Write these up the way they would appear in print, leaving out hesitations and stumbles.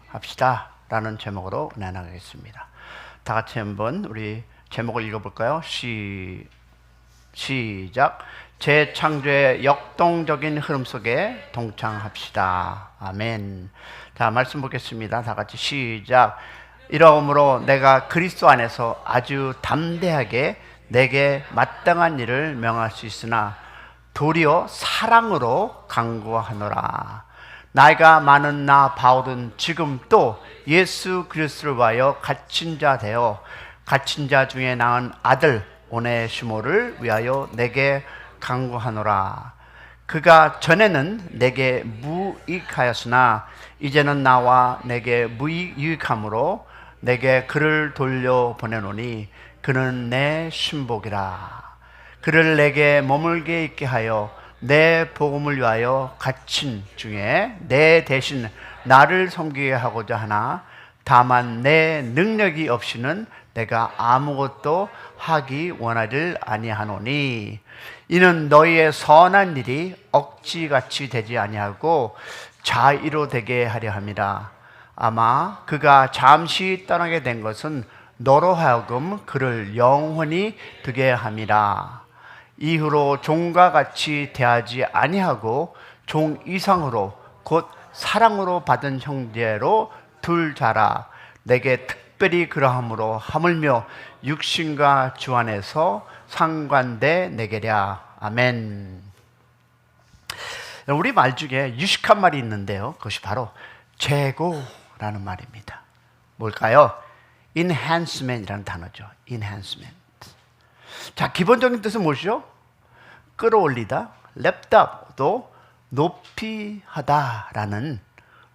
합시다 라는 제목으로 나가겠습니다. 다 같이 한번 우리 제목을 읽어볼까요? 시작. 재창조의 역동적인 흐름 속에 동참합시다. 아멘. 자, 말씀 보겠습니다. 다 같이 시작. 이러므로 내가 그리스도 안에서 아주 담대하게 내게 마땅한 일을 명할 수 있으나 도리어 사랑으로 강구하노라. 나이가 많은 나 바울은 지금 또 예수 그리스도를 위하여 갇힌 자 되어 갇힌 자 중에 낳은 아들 오네시모를 위하여 내게 강구하노라. 그가 전에는 내게 무익하였으나 이제는 나와 내게 무익함으로 내게 그를 돌려보내노니 그는 내 신복이라. 그를 내게 머물게 있게 하여 내 복음을 위하여 갇힌 중에 내 대신 나를 섬기게 하고자 하나 다만 내 능력이 없이는 내가 아무것도 하기 원하를 아니하노니 이는 너희의 선한 일이 억지같이 되지 아니하고 자의로 되게 하려 함이라. 아마 그가 잠시 떠나게 된 것은 너로 하여금 그를 영원히 두게 함이라. 이후로 종과 같이 대하지 아니하고 종 이상으로 곧 사랑으로 받은 형제로 둘 자라. 내게 특별히 그러함으로 하물며 육신과 주 안에서 상관돼 내게랴. 아멘. 우리 말 중에 유식한 말이 있는데요, 그것이 바로 재고라는 말입니다. 뭘까요? enhancement이라는 단어죠. enhancement. 자, 기본적인 뜻은 무엇이죠? 끌어올리다, 랩다도 높이 하다라는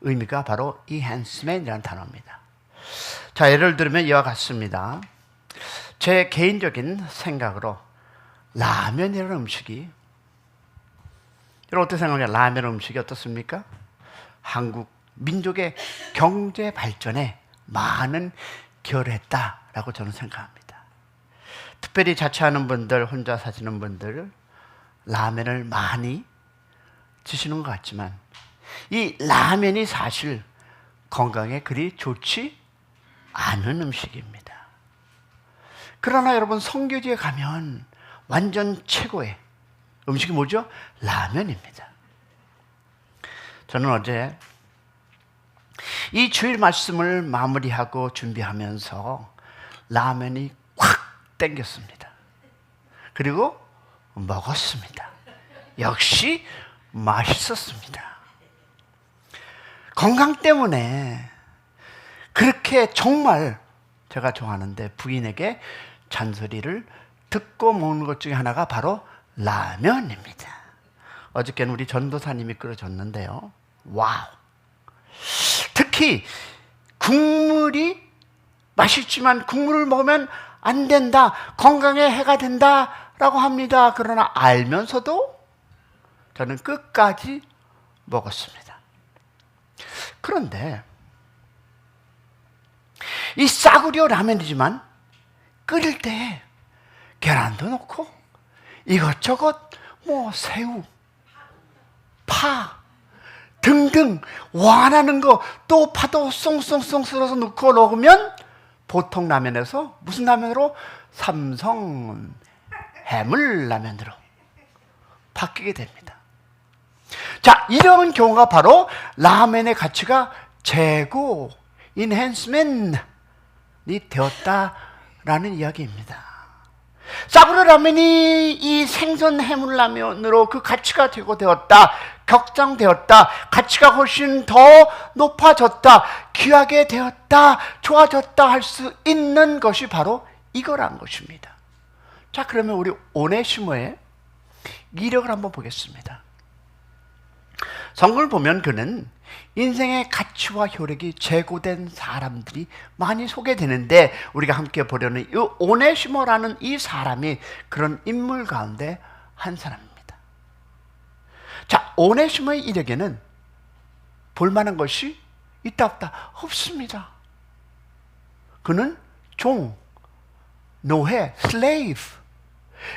의미가 바로 enhancement이라는 단어입니다. 자, 예를 들면 이와 같습니다. 제 개인적인 생각으로 라면이라는 음식이, 여러분 어떻게 생각하세요? 라면 음식이 어떻습니까? 한국 민족의 경제 발전에 많은 기여를 했다라고 저는 생각합니다. 특별히 자취하는 분들, 혼자 사시는 분들 라면을 많이 드시는 것 같지만 이 라면이 사실 건강에 그리 좋지 않은 음식입니다. 그러나 여러분 선교지에 가면 완전 최고의 음식이 뭐죠? 라면입니다. 저는 어제 이 주일 말씀을 마무리하고 준비하면서 라면이 확 땡겼습니다. 그리고 먹었습니다. 역시 맛있었습니다. 건강 때문에 그렇게 정말 제가 좋아하는데 부인에게 잔소리를 듣고 먹는 것 중에 하나가 바로 라면입니다. 어저께는 우리 전도사님이 끓여줬는데요. 와우! 특히 국물이 맛있지만 국물을 먹으면 안 된다, 건강에 해가 된다라고 합니다. 그러나 알면서도 저는 끝까지 먹었습니다. 그런데 이 싸구려 라면이지만 끓일 때 계란도 넣고 이것저것 새우, 파 등등 원하는 거 또 파도 쏭쏭쏭 썰어서 넣고 먹으면 보통 라면에서 무슨 라면으로? 삼성 해물라면으로 바뀌게 됩니다. 자, 이런 경우가 바로 라면의 가치가 재고, enhancement이 되었다라는 이야기입니다. 싸구려 라면이 이 생선 해물라면으로 그 가치가 되었다, 격장되었다, 가치가 훨씬 더 높아졌다, 귀하게 되었다, 좋아졌다 할 수 있는 것이 바로 이거란 것입니다. 자, 그러면 우리 오네시모의 이력을 한번 보겠습니다. 성경을 보면 그는 인생의 가치와 효력이 제고된 사람들이 많이 소개되는데 우리가 함께 보려는 이 오네시모라는 이 사람이 그런 인물 가운데 한 사람입니다. 자, 오네시모의 이력에는 볼만한 것이 있다 없다? 없습니다. 그는 종, 노예, slave,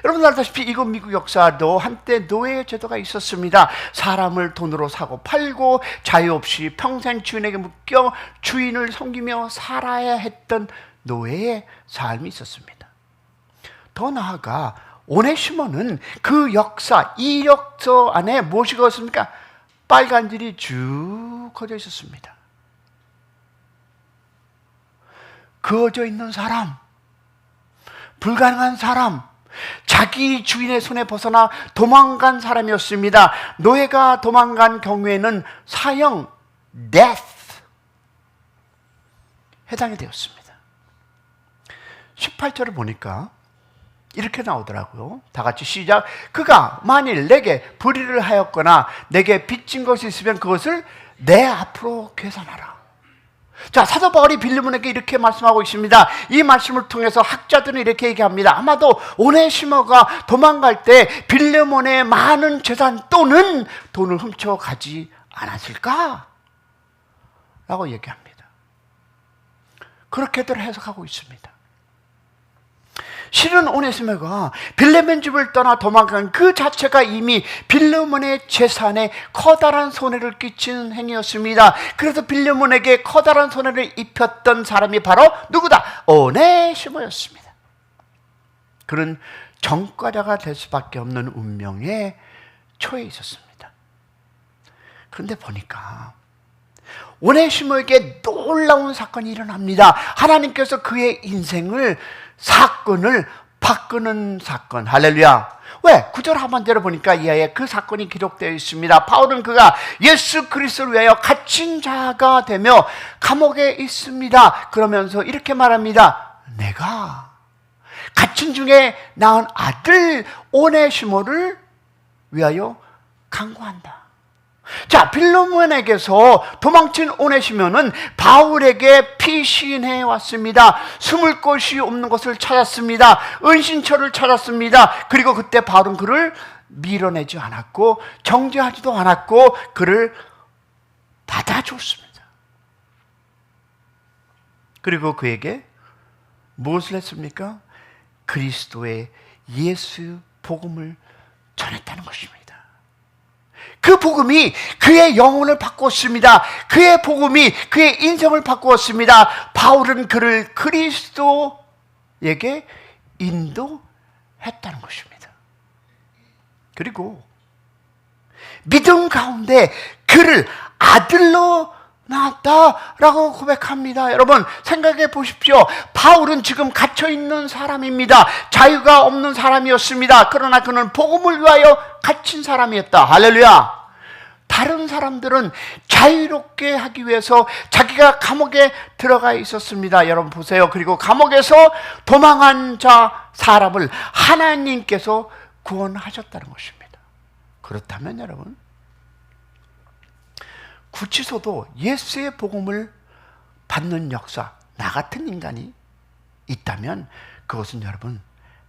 여러분 알다시피 이곳 미국 역사도 한때 노예 제도가 있었습니다. 사람을 돈으로 사고 팔고 자유 없이 평생 주인에게 묶여 주인을 섬기며 살아야 했던 노예의 삶이 있었습니다. 더 나아가 오네시모는 그 역사, 이력서 안에 무엇이 있습니까? 빨간 줄이 쭉 그어져 있었습니다. 그어져 있는 사람, 불가능한 사람, 자기 주인의 손에 벗어나 도망간 사람이었습니다. 노예가 도망간 경우에는 사형, death 해당이 되었습니다. 18절을 보니까 이렇게 나오더라고요. 다 같이 시작. 그가 만일 내게 불의를 하였거나 내게 빚진 것이 있으면 그것을 내 앞으로 계산하라. 자, 사도 바울이 빌레몬에게 이렇게 말씀하고 있습니다. 이 말씀을 통해서 학자들은 이렇게 얘기합니다. 아마도 오네시모가 도망갈 때 빌레몬의 많은 재산 또는 돈을 훔쳐가지 않았을까? 라고 얘기합니다. 그렇게들 해석하고 있습니다. 실은 오네시모가 빌레몬 집을 떠나 도망간 그 자체가 이미 빌레몬의 재산에 커다란 손해를 끼친 행위였습니다. 그래서 빌레몬에게 커다란 손해를 입혔던 사람이 바로 누구다? 오네시모였습니다. 그는 전과자가 될 수밖에 없는 운명에 처해 있었습니다. 그런데 보니까 오네시모에게 놀라운 사건이 일어납니다. 하나님께서 그의 인생을 사건을 바꾸는 사건. 할렐루야. 왜? 9절 하반절을 보니까 이하에 그 사건이 기록되어 있습니다. 바울은 그가 예수 그리스도를 위하여 갇힌 자가 되며 감옥에 있습니다. 그러면서 이렇게 말합니다. 내가 갇힌 중에 낳은 아들 오네시모를 위하여 간구한다. 자, 빌레몬에게서 도망친 오네시모는 바울에게 피신해 왔습니다. 숨을 곳이 없는 것을 찾았습니다. 은신처를 찾았습니다. 그리고 그때 바울은 그를 밀어내지 않았고 정죄하지도 않았고 그를 받아줬습니다. 그리고 그에게 무엇을 했습니까? 그리스도의 예수 복음을 전했다는 것입니다. 그 복음이 그의 영혼을 바꾸었습니다. 그의 복음이 그의 인생을 바꾸었습니다. 바울은 그를 그리스도에게 인도했다는 것입니다. 그리고 믿음 가운데 그를 아들로 낳았다라고 고백합니다. 여러분 생각해 보십시오. 바울은 지금 갇혀있는 사람입니다. 자유가 없는 사람이었습니다. 그러나 그는 복음을 위하여 갇힌 사람이었다. 할렐루야. 다른 사람들은 자유롭게 하기 위해서 자기가 감옥에 들어가 있었습니다. 여러분 보세요. 그리고 감옥에서 도망한 사람을 하나님께서 구원하셨다는 것입니다. 그렇다면 여러분 구치소도 예수의 복음을 받는 역사, 나 같은 인간이 있다면 그것은 여러분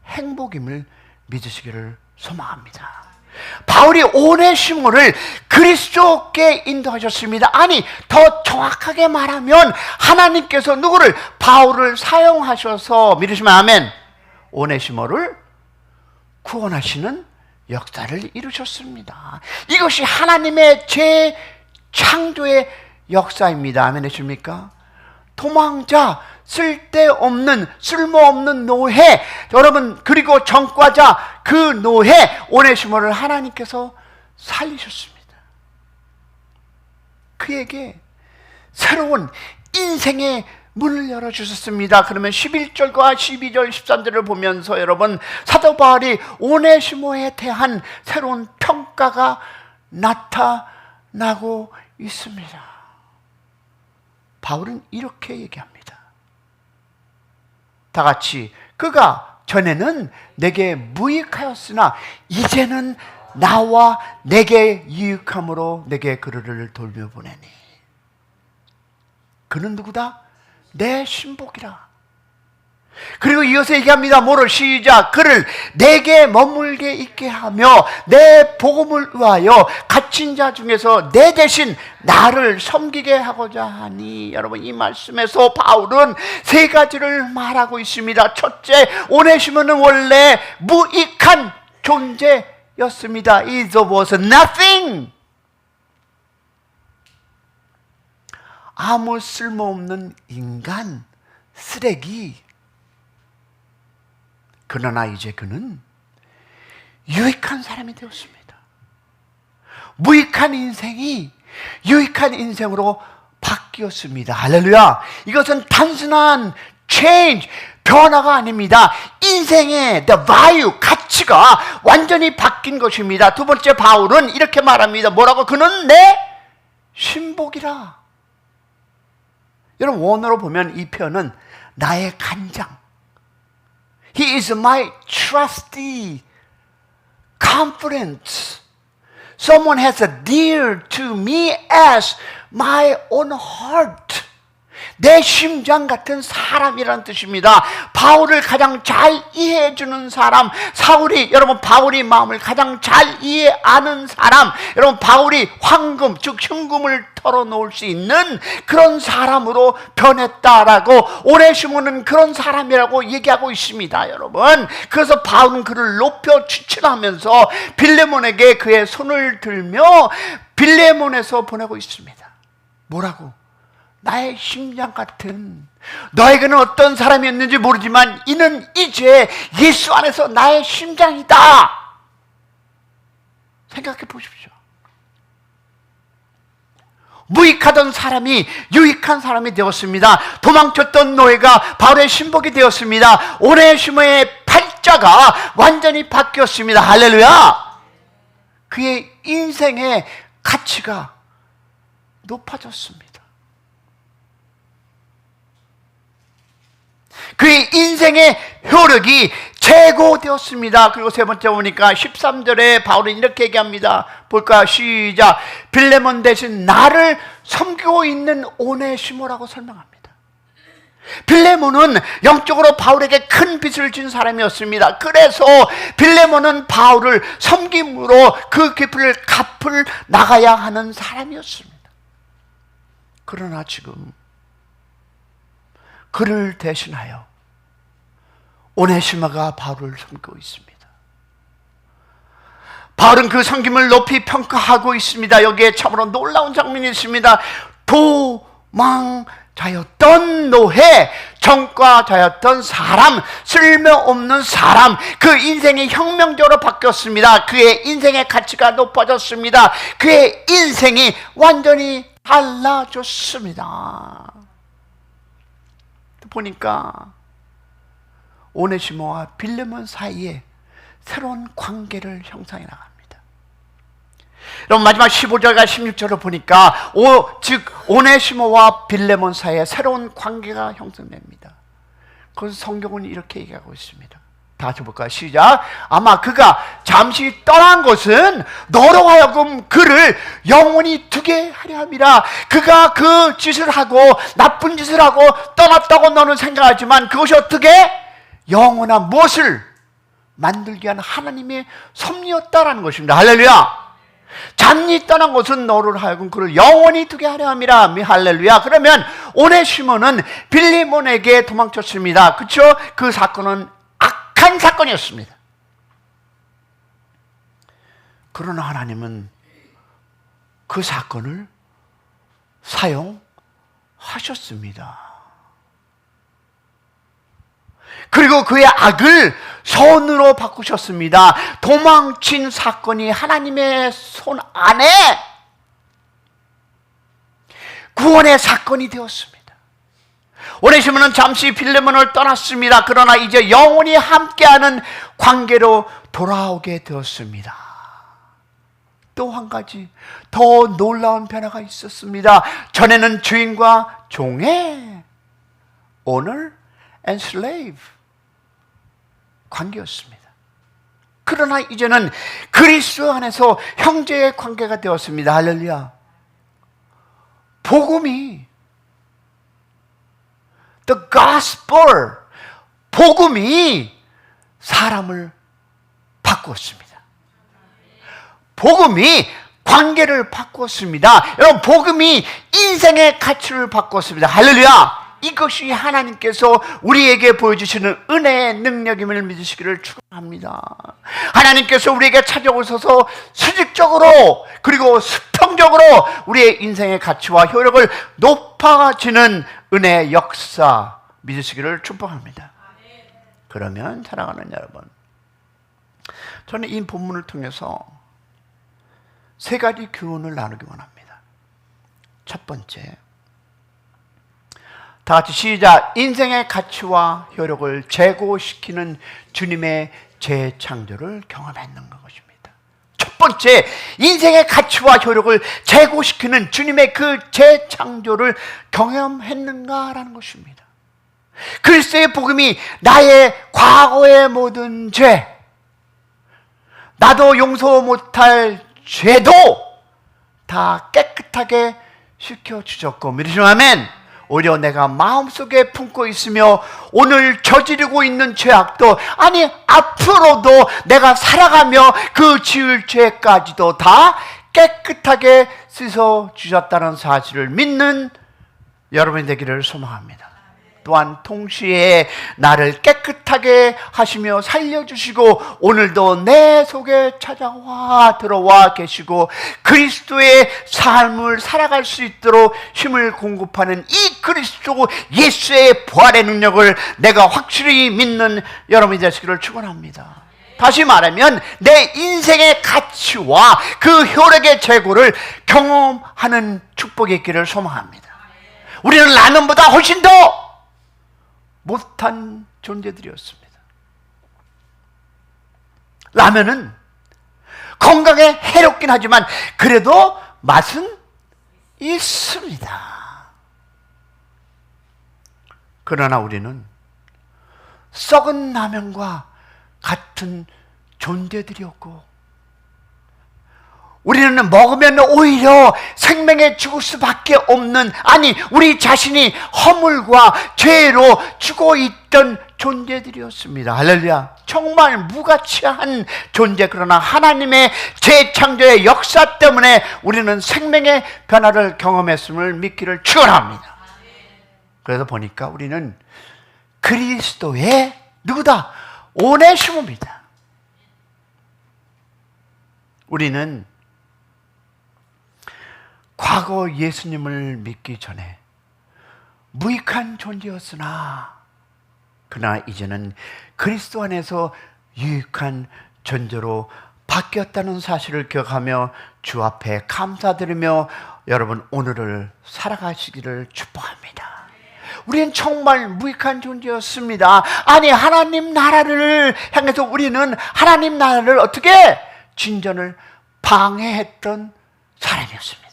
행복임을 믿으시기를 소망합니다. 바울이 오네시모를 그리스도께 인도하셨습니다. 아니 더 정확하게 말하면 하나님께서 누구를? 바울을 사용하셔서, 믿으시면 아멘, 오네시모를 구원하시는 역사를 이루셨습니다. 이것이 하나님의 창조의 역사입니다. 아멘 하십니까? 도망자, 쓸데없는, 쓸모없는 노예, 여러분, 그리고 전과자, 그 노예 오네시모를 하나님께서 살리셨습니다. 그에게 새로운 인생의 문을 열어주셨습니다. 그러면 11절과 12절, 13절을 보면서 여러분 사도 바울이 오네시모에 대한 새로운 평가가 나타나고 있습니다. 바울은 이렇게 얘기합니다. 다 같이 그가 전에는 내게 무익하였으나 이제는 나와 내게 유익함으로 내게 그를 돌며 보내니 그는 누구다? 내 신복이라. 그리고 이어서 얘기합니다. 뭐를? 시작. 그를 내게 머물게 있게 하며 내 복음을 위하여 갇힌 자 중에서 내 대신 나를 섬기게 하고자 하니. 여러분, 이 말씀에서 바울은 세 가지를 말하고 있습니다. 첫째, 오네시모는 원래 무익한 존재였습니다. It was nothing. 아무 쓸모없는 인간, 쓰레기. 그러나 이제 그는 유익한 사람이 되었습니다. 무익한 인생이 유익한 인생으로 바뀌었습니다. 할렐루야. 이것은 단순한 change, 변화가 아닙니다. 인생의 the value, 가치가 완전히 바뀐 것입니다. 두 번째, 바울은 이렇게 말합니다. 뭐라고? 그는 내 신복이라. 여러분, 원어로 보면 이 표현은 나의 간장, He is my trustee, confidence. Someone has adhered to me as my own heart. 내 심장 같은 사람이라는 뜻입니다. 바울을 가장 잘 이해해주는 사람, 여러분, 바울이 마음을 가장 잘 이해하는 사람, 여러분, 바울이 황금, 즉 흉금을 털어놓을 수 있는 그런 사람으로 변했다라고 오네시모는 그런 사람이라고 얘기하고 있습니다. 여러분, 그래서 바울은 그를 높여 추천하면서 빌레몬에게 그의 손을 들며 빌레몬에서 보내고 있습니다. 뭐라고? 나의 심장 같은, 너에게는 어떤 사람이었는지 모르지만 이는 이제 예수 안에서 나의 심장이다. 생각해 보십시오. 무익하던 사람이 유익한 사람이 되었습니다. 도망쳤던 노예가 바울의 신복이 되었습니다. 오네시모의 팔자가 완전히 바뀌었습니다. 할렐루야. 그의 인생의 가치가 높아졌습니다. 그의 인생의 효력이 제고되었습니다. 그리고 세 번째 보니까 13절에 바울은 이렇게 얘기합니다. 볼까요? 시작. 빌레몬 대신 나를 섬기고 있는 오네시모라고 설명합니다. 빌레몬은 영적으로 바울에게 큰 빚을 진 사람이었습니다. 그래서 빌레몬은 바울을 섬김으로 그 빚을 갚을 나가야 하는 사람이었습니다. 그러나 지금 그를 대신하여 오네시모가 바울을 섬기고 있습니다. 바울은 그 섬김을 높이 평가하고 있습니다. 여기에 참으로 놀라운 장면이 있습니다. 도망자였던 노예, 전과자였던 사람, 쓸모없는 사람, 그 인생이 혁명적으로 바뀌었습니다. 그의 인생의 가치가 높아졌습니다. 그의 인생이 완전히 달라졌습니다. 보니까 오네시모와 빌레몬 사이에 새로운 관계를 형성해 나갑니다. 여러분, 마지막 15절과 16절을 보니까 즉 오네시모와 빌레몬 사이에 새로운 관계가 형성됩니다. 그래서 성경은 이렇게 얘기하고 있습니다. 다 같이 볼까요? 시작. 아마 그가 잠시 떠난 것은 너로 하여금 그를 영원히 두게 하려 함이라. 그가 그 짓을 하고 나쁜 짓을 하고 떠났다고 너는 생각하지만 그것이 어떻게 영원한 무엇을 만들게 하는 하나님의 섭리였다라는 것입니다. 할렐루야. 잠시 떠난 것은 너를 하여금 그를 영원히 두게 하려 함이라. 할렐루야. 그러면 오네시모는 빌레몬에게 도망쳤습니다. 그렇죠? 그 사건은 악한 사건이었습니다. 그러나 하나님은 그 사건을 사용하셨습니다. 그리고 그의 악을 선으로 바꾸셨습니다. 도망친 사건이 하나님의 손 안에 구원의 사건이 되었습니다. 오네시모는 잠시 빌레몬을 떠났습니다. 그러나 이제 영원히 함께하는 관계로 돌아오게 되었습니다. 또 한 가지 더 놀라운 변화가 있었습니다. 전에는 주인과 종의 owner and slave 관계였습니다. 그러나 이제는 그리스도 안에서 형제의 관계가 되었습니다. 할렐루야. 복음이 The gospel 복음이 사람을 바꾸었습니다. 복음이 관계를 바꾸었습니다. 여러분, 복음이 인생의 가치를 바꾸었습니다. 할렐루야! 이것이 하나님께서 우리에게 보여주시는 은혜의 능력임을 믿으시기를 축원합니다. 하나님께서 우리에게 찾아오셔서 수직적으로 그리고 수평적으로 우리의 인생의 가치와 효력을 높아지는 은혜의 역사 믿으시기를 축복합니다. 그러면 사랑하는 여러분, 저는 이 본문을 통해서 세 가지 교훈을 나누기 원합니다. 첫 번째, 다 같이 시작. 인생의 가치와 효력을 제고시키는 주님의 재창조를 경험했는 것입니다. 첫 번째, 인생의 가치와 효력을 제고시키는 주님의 그 재창조를 경험했는가라는 것입니다. 그리스도의 복음이 나의 과거의 모든 죄, 나도 용서 못할 죄도 다 깨끗하게 씻겨주셨고, 믿으시면 아멘. 오히려 내가 마음속에 품고 있으며 오늘 저지르고 있는 죄악도, 아니 앞으로도 내가 살아가며 그 지을 죄까지도 다 깨끗하게 씻어주셨다는 사실을 믿는 여러분이 되기를 소망합니다. 또한 동시에 나를 깨끗하게 하시며 살려주시고 오늘도 내 속에 찾아와 들어와 계시고 그리스도의 삶을 살아갈 수 있도록 힘을 공급하는 이 그리스도 예수의 부활의 능력을 내가 확실히 믿는 여러분이 되시기를 축원합니다. 다시 말하면 내 인생의 가치와 그 효력의 재고를 경험하는 축복이 있기를 소망합니다. 우리는 라면보다 훨씬 더 못한 존재들이었습니다. 라면은 건강에 해롭긴 하지만 그래도 맛은 있습니다. 그러나 우리는 썩은 라면과 같은 존재들이었고, 우리는 먹으면 오히려 생명에 죽을 수밖에 없는, 아니 우리 자신이 허물과 죄로 죽어 있던 존재들이었습니다. 할렐루야. 정말 무가치한 존재. 그러나 하나님의 재창조의 역사 때문에 우리는 생명의 변화를 경험했음을 믿기를 축원합니다. 그래서 보니까 우리는 그리스도의 누구다? 오네시모입니다. 우리는 과거 예수님을 믿기 전에 무익한 존재였으나 그러나 이제는 그리스도 안에서 유익한 존재로 바뀌었다는 사실을 기억하며 주 앞에 감사드리며 여러분 오늘을 살아가시기를 축복합니다. 우리는 정말 무익한 존재였습니다. 아니 하나님 나라를 향해서 우리는 하나님 나라를 어떻게 진전을 방해했던 사람이었습니다.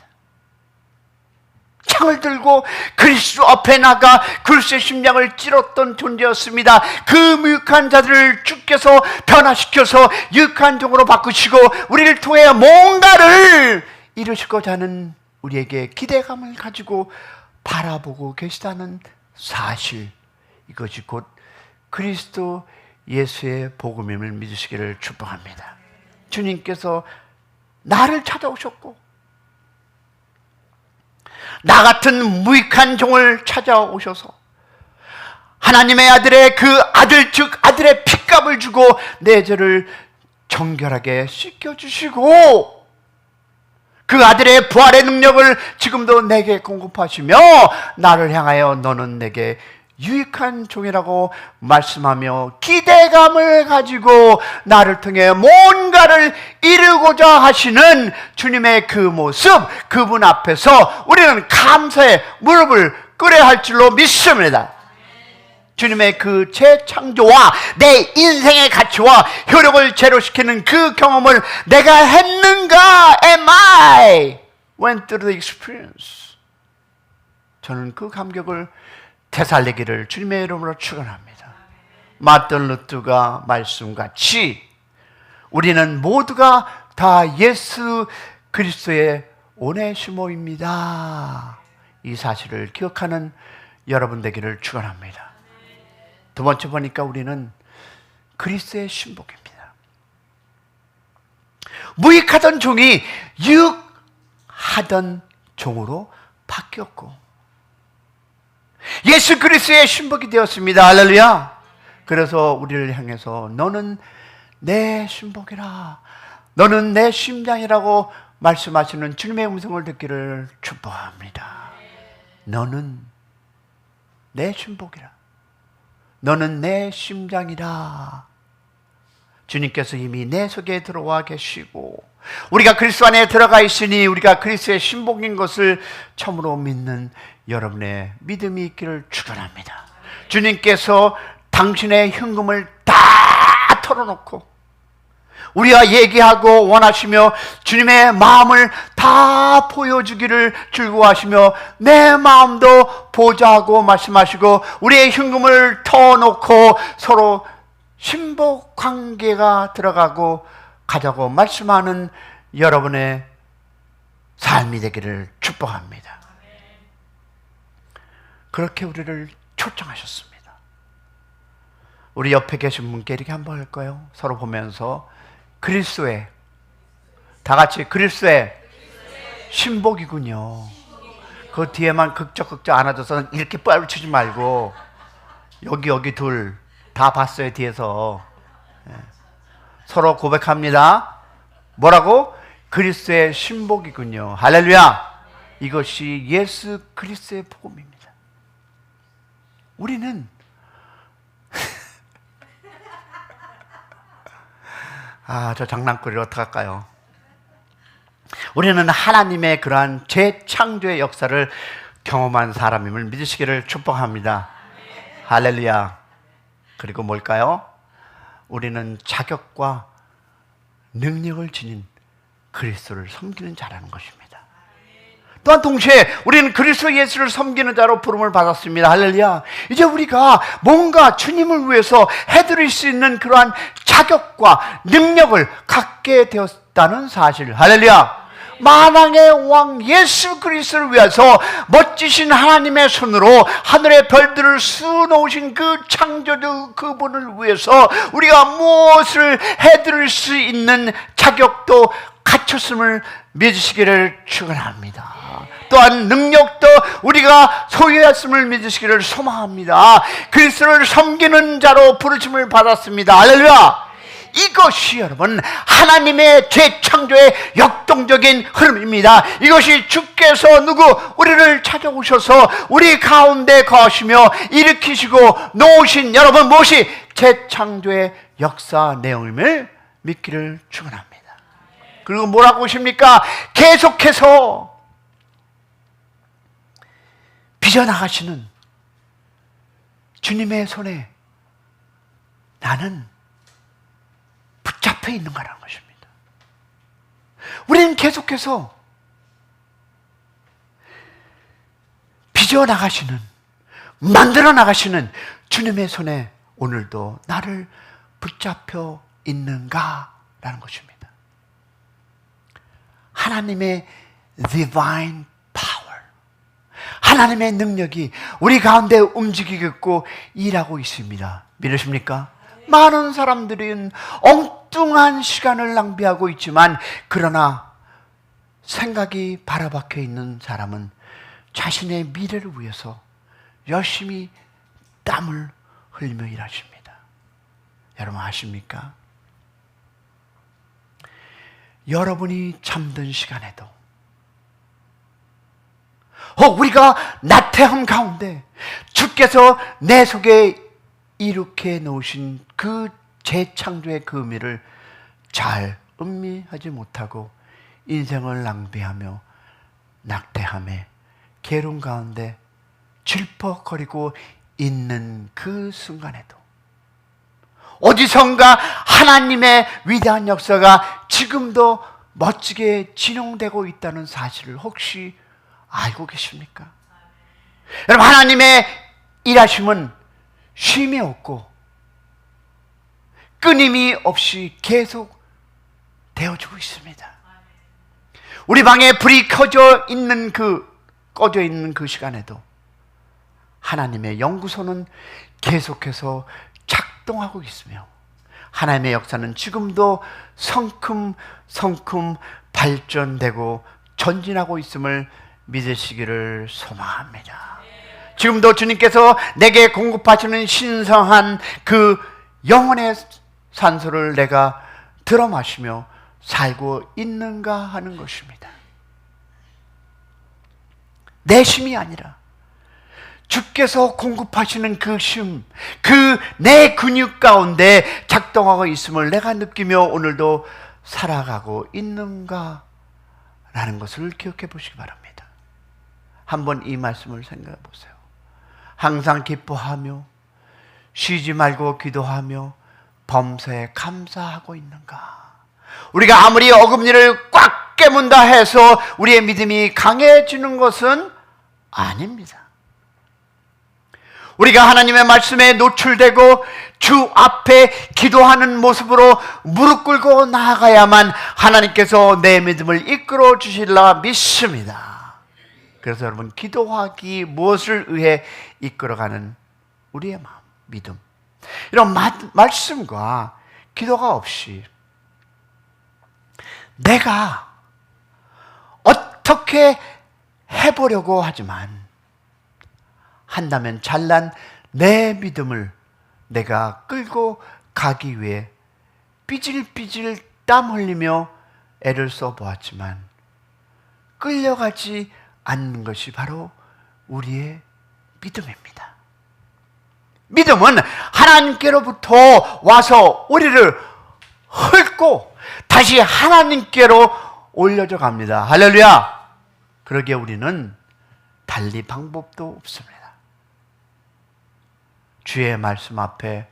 창을 들고 그리스도 앞에 나가 그리스도의 심장을 찔렀던 존재였습니다. 그 무익한 자들을 주께서 변화시켜서 유익한 종으로 바꾸시고 우리를 통해 뭔가를 이루시고자 하는 우리에게 기대감을 가지고 바라보고 계시다는 사실, 이것이 곧 그리스도 예수의 복음임을 믿으시기를 축복합니다. 주님께서 나를 찾아오셨고 나 같은 무익한 종을 찾아오셔서 하나님의 아들의 그 아들 즉 아들의 핏값을 주고 내 죄를 정결하게 씻겨주시고 그 아들의 부활의 능력을 지금도 내게 공급하시며 나를 향하여 너는 내게 유익한 종이라고 말씀하며 기대감을 가지고 나를 통해 뭔가를 이루고자 하시는 주님의 그 모습, 그분 앞에서 우리는 감사의 무릎을 꿇어야 할 줄로 믿습니다. 주님의 그 재창조와 내 인생의 가치와 효력을 제로시키는 그 경험을 내가 했는가? Am I went through the experience? 저는 그 감격을 되살리기를 주님의 이름으로 축원합니다. 마틴 루터가 말씀같이 우리는 모두가 다 예수 그리스도의 오네시모입니다. 이 사실을 기억하는 여러분 되기를 축원합니다. 두 번째 보니까 우리는 그리스도의 신복입니다. 무익하던 종이 유익하던 종으로 바뀌었고 예수 그리스도의 신복이 되었습니다. 할렐루야. 그래서 우리를 향해서 너는 내 신복이라, 너는 내 심장이라고 말씀하시는 주님의 음성을 듣기를 축복합니다. 너는 내 신복이라, 너는 내 심장이라. 주님께서 이미 내 속에 들어와 계시고 우리가 그리스도 안에 들어가 있으니 우리가 그리스도의 신복인 것을 처음으로 믿는 여러분의 믿음이 있기를 축원합니다. 주님께서 당신의 현금을 다 털어놓고 우리와 얘기하고 원하시며 주님의 마음을 다 보여주기를 즐거워하시며 내 마음도 보자고 말씀하시고 우리의 현금을 터놓고 서로 신복 관계가 들어가고 가자고 말씀하는 여러분의 삶이 되기를 축복합니다. 그렇게 우리를 초청하셨습니다. 우리 옆에 계신 분께 이렇게 한번 할까요? 서로 보면서 그리스도의, 다 같이 그리스도의 신복이군요. 그 뒤에만 극적 안아줘서 이렇게 뻘치지 말고 여기 둘 다 봤어요. 뒤에서 서로 고백합니다. 뭐라고? 그리스도의 신복이군요. 할렐루야. 이것이 예수 그리스도의 복음입니다. 우리는 저 장난꾸러기 어떡할까요? 우리는 하나님의 그러한 재창조의 역사를 경험한 사람임을 믿으시기를 축복합니다. 할렐루야. 그리고 뭘까요? 우리는 자격과 능력을 지닌 그리스도를 섬기는 자라는 것입니다. 또한 동시에 우리는 그리스도 예수를 섬기는 자로 부름을 받았습니다. 할렐루야. 이제 우리가 뭔가 주님을 위해서 해드릴 수 있는 그러한 자격과 능력을 갖게 되었다는 사실. 할렐루야. 만왕의 왕 예수 그리스도를 위해서 멋지신 하나님의 손으로 하늘의 별들을 수놓으신 그 창조주 그분을 위해서 우리가 무엇을 해드릴 수 있는 자격도 갖췄음을 믿으시기를 축원합니다. 또한 능력도 우리가 소유했음을 믿으시기를 소망합니다. 그리스도를 섬기는 자로 부르심을 받았습니다. 할렐루야. 이것이 여러분 하나님의 재창조의 역동적인 흐름입니다. 이것이 주께서 우리를 찾아오셔서 우리 가운데 거하시며 일으키시고 놓으신 여러분 무엇이 재창조의 역사 내용임을 믿기를 축원합니다. 그리고 뭐라고 하십니까? 계속해서 빚어나가시는 주님의 손에 나는 붙잡혀 있는 거라는 것입니다. 우리는 계속해서 빚어 나가시는, 만들어 나가시는 주님의 손에 오늘도 나를 붙잡혀 있는가라는 것입니다. 하나님의 divine power, 하나님의 능력이 우리 가운데 움직이고 일하고 있습니다. 믿으십니까? 많은 사람들은 엉뚱한 시간을 낭비하고 있지만 그러나 생각이 바라박혀 있는 사람은 자신의 미래를 위해서 열심히 땀을 흘리며 일하십니다. 여러분 아십니까? 여러분이 잠든 시간에도 우리가 나태함 가운데 주께서 내 속에 이룩해 놓으신 그 재창조의 그 의미를 잘 음미하지 못하고 인생을 낭비하며 낙태함에 괴로움 가운데 질퍽거리고 있는 그 순간에도 어디선가 하나님의 위대한 역사가 지금도 멋지게 진행되고 있다는 사실을 혹시 알고 계십니까? 여러분 하나님의 일하심은 쉼이 없고 끊임이 없이 계속 되어주고 있습니다. 우리 방에 불이 꺼져 있는 그 시간에도 하나님의 연구소는 계속해서 작동하고 있으며 하나님의 역사는 지금도 성큼성큼 발전되고 전진하고 있음을 믿으시기를 소망합니다. 지금도 주님께서 내게 공급하시는 신성한 그 영혼의 산소를 내가 들어 마시며 살고 있는가 하는 것입니다. 내 힘이 아니라 주께서 공급하시는 그 심, 그 내 근육 가운데 작동하고 있음을 내가 느끼며 오늘도 살아가고 있는가 라는 것을 기억해 보시기 바랍니다. 한번 이 말씀을 생각해 보세요. 항상 기뻐하며 쉬지 말고 기도하며 범사에 감사하고 있는가? 우리가 아무리 어금니를 꽉 깨문다 해서 우리의 믿음이 강해지는 것은 아닙니다. 우리가 하나님의 말씀에 노출되고 주 앞에 기도하는 모습으로 무릎 꿇고 나아가야만 하나님께서 내 믿음을 이끌어 주실라 믿습니다. 그래서 여러분, 기도하기 무엇을 위해 이끌어가는 우리의 마음, 믿음, 이런 말씀과 기도가 없이 내가 어떻게 해보려고 하지만 한다면 잘난 내 믿음을 내가 끌고 가기 위해 삐질삐질 땀 흘리며 애를 써보았지만 끌려가지 않는 것이 바로 우리의 믿음입니다. 믿음은 하나님께로부터 와서 우리를 훑고 다시 하나님께로 올려져 갑니다. 할렐루야! 그러기에 우리는 달리 방법도 없습니다. 주의 말씀 앞에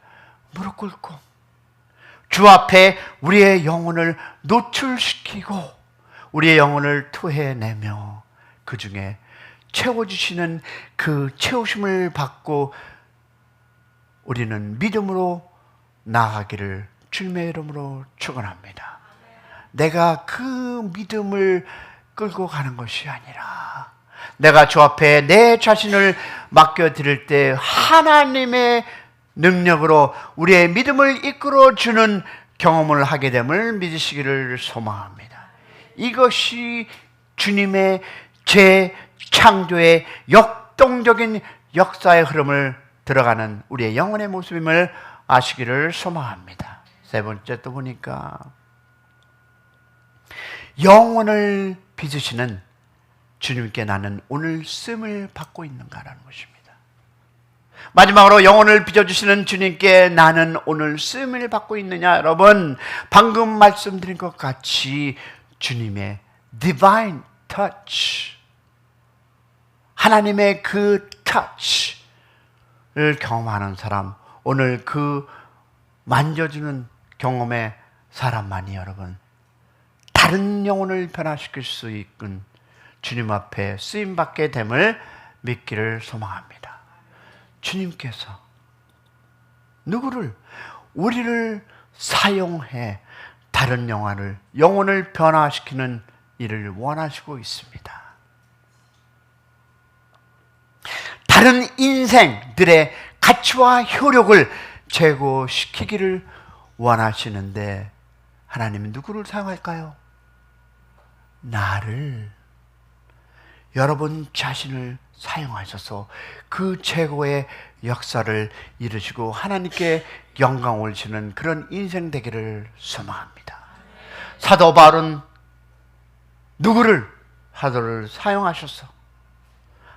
무릎 꿇고 주 앞에 우리의 영혼을 노출시키고 우리의 영혼을 토해내며 그 중에 채워주시는 그 채우심을 받고 우리는 믿음으로 나아가기를 주님의 이름으로 축원합니다. 내가 그 믿음을 끌고 가는 것이 아니라 내가 주 앞에 내 자신을 맡겨드릴 때 하나님의 능력으로 우리의 믿음을 이끌어주는 경험을 하게 됨을 믿으시기를 소망합니다. 이것이 주님의 재창조의 역동적인 역사의 흐름을 들어가는 우리의 영혼의 모습임을 아시기를 소망합니다. 세 번째 또 보니까 영혼을 빚으시는 주님께 나는 오늘 쓰임을 받고 있는가라는 것입니다. 마지막으로 영혼을 빚어주시는 주님께 나는 오늘 쓰임을 받고 있느냐? 여러분, 방금 말씀드린 것 같이 주님의 divine touch, 하나님의 그 touch를 경험하는 사람, 오늘 그 만져주는 경험의 사람만이 여러분 다른 영혼을 변화시킬 수 있는 주님 앞에 쓰임받게 됨을 믿기를 소망합니다. 주님께서 누구를, 우리를 사용해 다른 영혼을 변화시키는 일을 원하시고 있습니다. 다른 인생들의 가치와 효력을 제고시키기를 원하시는데 하나님은 누구를 사용할까요? 나를, 여러분 자신을 사용하셔서 그 최고의 역사를 이루시고 하나님께 영광을 주는 그런 인생 되기를 소망합니다. 사도 바울은 누구를? 사도를 사용하셔서,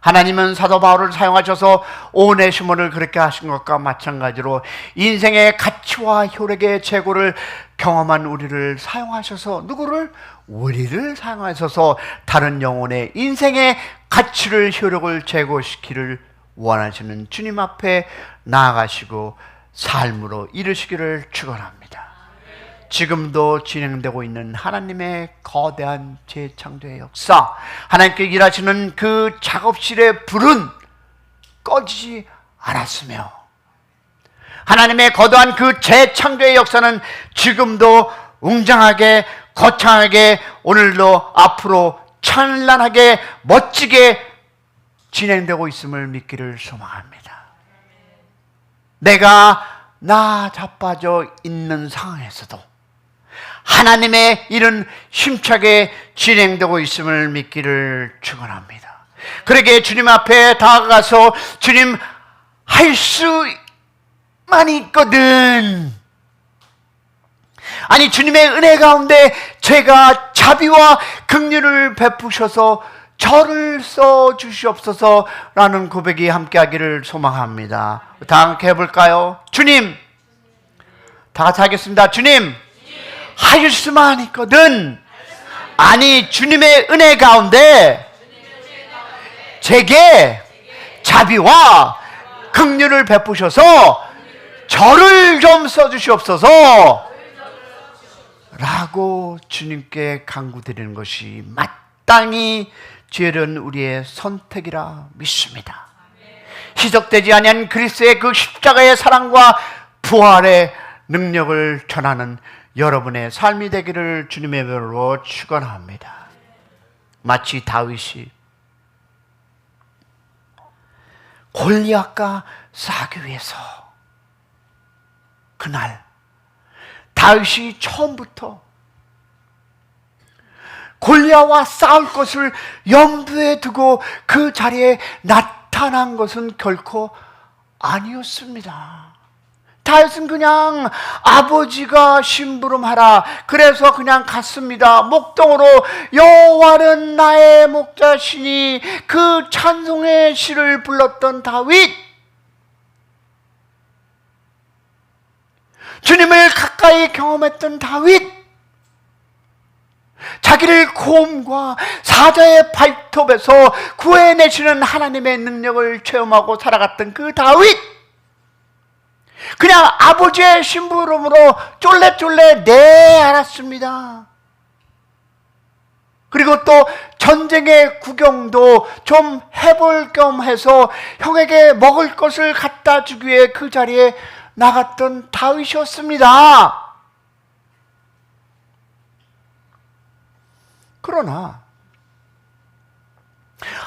하나님은 사도 바울을 사용하셔서 오네시모를 그렇게 하신 것과 마찬가지로 인생의 가치와 효력의 최고를 경험한 우리를 사용하셔서 누구를? 우리를 사용하셔서 다른 영혼의 인생의 가치를, 효력을 제고시키기를 원하시는 주님 앞에 나아가시고 삶으로 이루시기를 축원합니다. 지금도 진행되고 있는 하나님의 거대한 재창조의 역사, 하나님께 일하시는 그 작업실의 불은 꺼지지 않았으며 하나님의 거대한 그 재창조의 역사는 지금도 웅장하게 거창하게 오늘도 앞으로 찬란하게 멋지게 진행되고 있음을 믿기를 소망합니다. 내가 나 자빠져 있는 상황에서도 하나님의 일은 힘차게 진행되고 있음을 믿기를 축원합니다. 그러게 주님 앞에 다가가서 주님, 할 수만 있거든, 아니 주님의 은혜 가운데 제가 자비와 긍휼을 베푸셔서 저를 써주시옵소서라는 고백이 함께하기를 소망합니다. 다 함께 해볼까요? 주님, 다 같이 하겠습니다. 주님, 할 수만 있거든, 아니 주님의 은혜 가운데 제게 자비와 긍휼을 베푸셔서 저를 좀 써주시옵소서 라고 주님께 간구드리는 것이 마땅히 죄는 우리의 선택이라 믿습니다. 희석되지 아니한 그리스도의 그 십자가의 사랑과 부활의 능력을 전하는 여러분의 삶이 되기를 주님의 이름으로 축원합니다. 마치 다윗이 골리앗과 싸우기 위해서 그날 다윗이 처음부터 골리앗과 싸울 것을 염두에 두고 그 자리에 나타난 것은 결코 아니었습니다. 다윗은 그냥 아버지가 심부름하라 그래서 그냥 갔습니다. 목동으로 여호와는 나의 목자시니 그 찬송의 시를 불렀던 다윗, 주님을 가까이 경험했던 다윗, 자기를 고음과 사자의 발톱에서 구해내시는 하나님의 능력을 체험하고 살아갔던 그 다윗, 그냥 아버지의 심부름으로 쫄래쫄래 알았습니다. 그리고 또 전쟁의 구경도 좀 해볼 겸 해서 형에게 먹을 것을 갖다 주기 위해 그 자리에 나갔던 다윗이었습니다. 그러나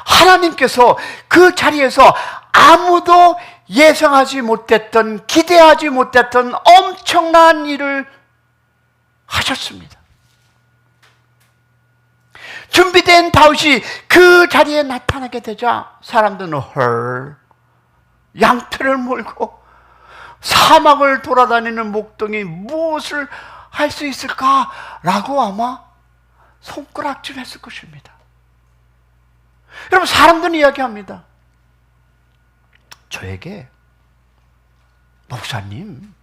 하나님께서 그 자리에서 아무도 예상하지 못했던, 기대하지 못했던 엄청난 일을 하셨습니다. 준비된 다윗이 그 자리에 나타나게 되자 사람들은 헐, 양털을 몰고 사막을 돌아다니는 목동이 무엇을 할 수 있을까라고 아마 손가락질했을 것입니다. 여러분, 사람들은 이야기합니다. 저에게 목사님,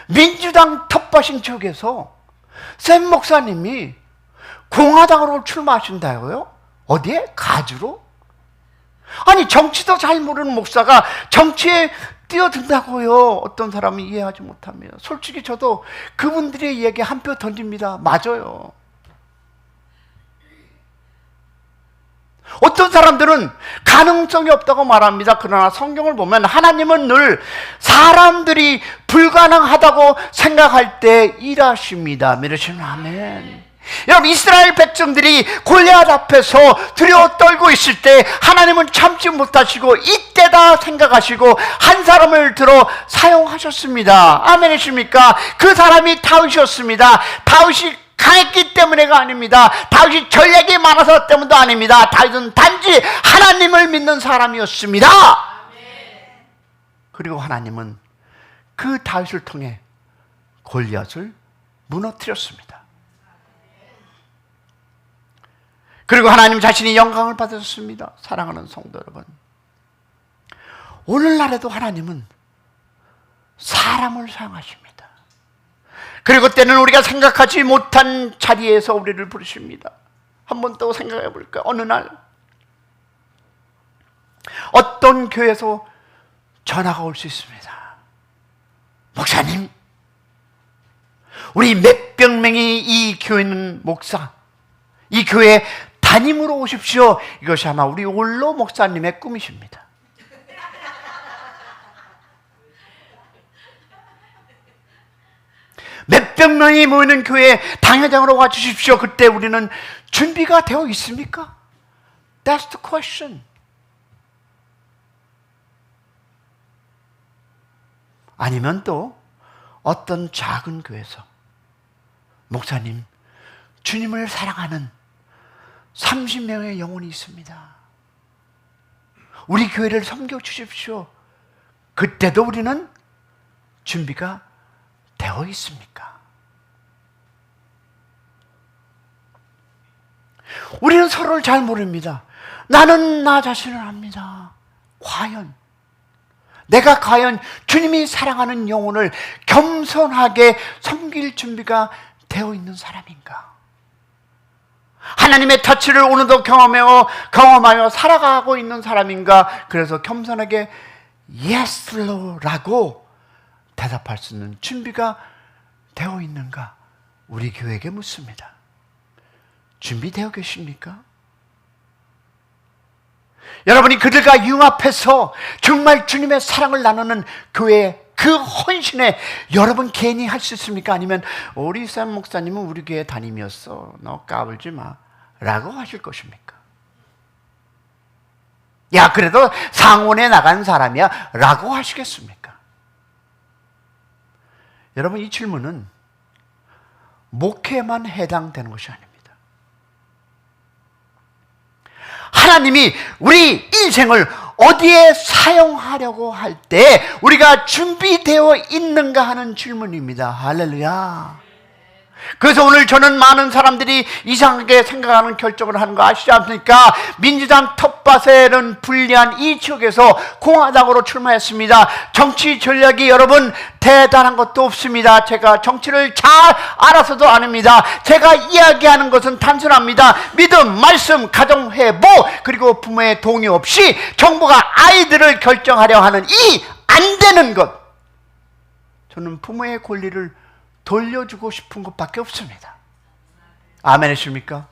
민주당 텃밭인 지역에서 샘 목사님이 공화당으로 출마하신다고요? 어디에? 가주로? 아니, 정치도 잘 모르는 목사가 정치에 뛰어든다고요? 어떤 사람이 이해하지 못합니다. 솔직히 저도 그분들의 이야기에 한 표 던집니다. 맞아요. 어떤 사람들은 가능성이 없다고 말합니다. 그러나 성경을 보면 하나님은 늘 사람들이 불가능하다고 생각할 때 일하십니다. 믿으시면 아멘. 여러분, 이스라엘 백성들이 골리앗 앞에서 두려워 떨고 있을 때 하나님은 참지 못하시고 이때다 생각하시고 한 사람을 들어 사용하셨습니다. 아멘이십니까? 그 사람이 다윗이었습니다. 다윗이 강했기 때문에가 아닙니다. 다윗이 전략이 많아서 때문도 아닙니다. 다윗은 단지 하나님을 믿는 사람이었습니다. 그리고 하나님은 그 다윗을 통해 골리앗을 무너뜨렸습니다. 그리고 하나님 자신이 영광을 받으셨습니다. 사랑하는 성도 여러분, 오늘날에도 하나님은 사람을 사용하십니다. 그리고 때는 우리가 생각하지 못한 자리에서 우리를 부르십니다. 한 번 더 생각해 볼까요? 어느 날 어떤 교회에서 전화가 올 수 있습니다. 목사님, 우리 몇백 명이 이 교회는 목사, 이 교회 담임으로 오십시오. 이것이 아마 우리 올로 목사님의 꿈이십니다. 몇백 명이 모이는 교회 당회장으로 와주십시오. 그때 우리는 준비가 되어 있습니까? That's the question. 아니면 또 어떤 작은 교회에서 목사님, 주님을 사랑하는 30명의 영혼이 있습니다. 우리 교회를 섬겨 주십시오. 그때도 우리는 준비가 되어 있습니까? 우리는 서로를 잘 모릅니다. 나는 나 자신을 압니다. 내가 과연 주님이 사랑하는 영혼을 겸손하게 섬길 준비가 되어 있는 사람인가? 하나님의 터치를 오늘도 경험하며 살아가고 있는 사람인가? 그래서 겸손하게 Yes, Lord 라고 대답할 수 있는 준비가 되어 있는가? 우리 교회에게 묻습니다. 준비되어 계십니까? 여러분이 그들과 융합해서 정말 주님의 사랑을 나누는 교회의 그 헌신에 여러분 개인이 할 수 있습니까? 아니면 우리 샘 목사님은 우리 교회 담임이었어, 너 까불지 마 라고 하실 것입니까? 야, 그래도 상원에 나간 사람이야 라고 하시겠습니까? 여러분, 이 질문은 목회에만 해당되는 것이 아닙니다. 하나님이 우리 인생을 어디에 사용하려고 할 때 우리가 준비되어 있는가 하는 질문입니다. 할렐루야. 그래서 오늘 저는 많은 사람들이 이상하게 생각하는 결정을 하는 거 아시지 않습니까? 민주당 텃밭에는 불리한 이 지역에서 공화당으로 출마했습니다. 정치 전략이 여러분 대단한 것도 없습니다. 제가 정치를 잘 알아서도 아닙니다. 제가 이야기하는 것은 단순합니다. 믿음, 말씀, 가정회복, 그리고 부모의 동의 없이 정부가 아이들을 결정하려 하는 이 안 되는 것, 저는 부모의 권리를 돌려주고 싶은 것밖에 없습니다. 아멘이십니까?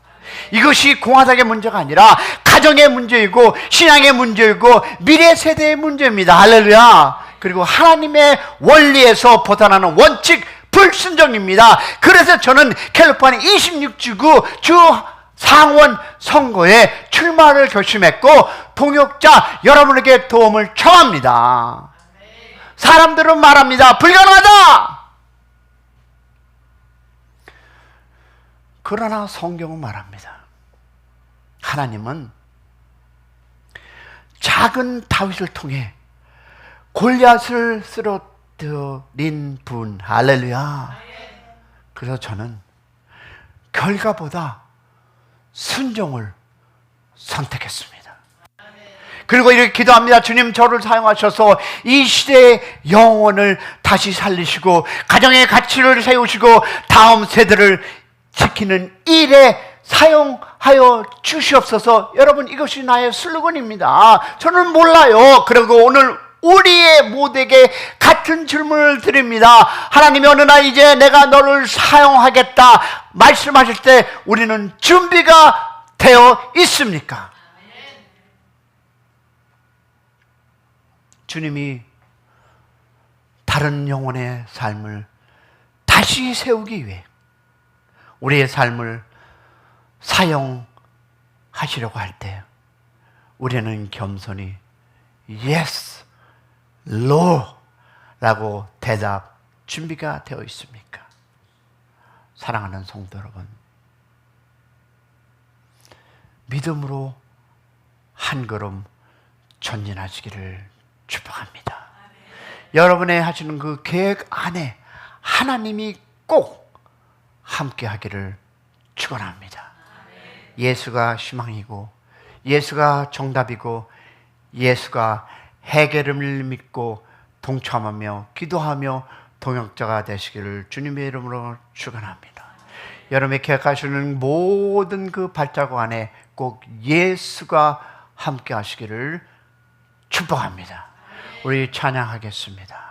이것이 공화당의 문제가 아니라 가정의 문제이고 신앙의 문제이고 미래 세대의 문제입니다. 할렐루야. 그리고 하나님의 원리에서 벗어나는 원칙 불순종입니다. 그래서 저는 캘리포니아 26지구 주 상원 선거에 출마를 결심했고 동역자 여러분에게 도움을 청합니다. 사람들은 말합니다. 불가능하다. 그러나 성경은 말합니다. 하나님은 작은 다윗을 통해 골리앗을 쓰러뜨린 분. 할렐루야. 그래서 저는 결과보다 순종을 선택했습니다. 그리고 이렇게 기도합니다. 주님, 저를 사용하셔서 이 시대의 영혼을 다시 살리시고 가정의 가치를 세우시고 다음 세대를 지키는 일에 사용하여 주시옵소서. 여러분, 이것이 나의 슬로건입니다. 저는 몰라요. 그리고 오늘 우리의 모두에게 같은 질문을 드립니다. 하나님이 어느 날 이제 내가 너를 사용하겠다 말씀하실 때 우리는 준비가 되어 있습니까? 주님이 다른 영혼의 삶을 다시 세우기 위해 우리의 삶을 사용하시려고 할 때 우리는 겸손히 Yes, Lord 라고 대답 준비가 되어 있습니까? 사랑하는 성도 여러분, 믿음으로 한 걸음 전진하시기를 축복합니다. 여러분의 하시는 그 계획 안에 하나님이 꼭 함께 하기를 축원합니다. 예수가 희망이고 예수가 정답이고 예수가 해결을 믿고 동참하며 기도하며 동역자가 되시기를 주님의 이름으로 축원합니다. 여러분의 계획하시는 모든 그 발자국 안에 꼭 예수가 함께 하시기를 축복합니다. 우리 찬양하겠습니다.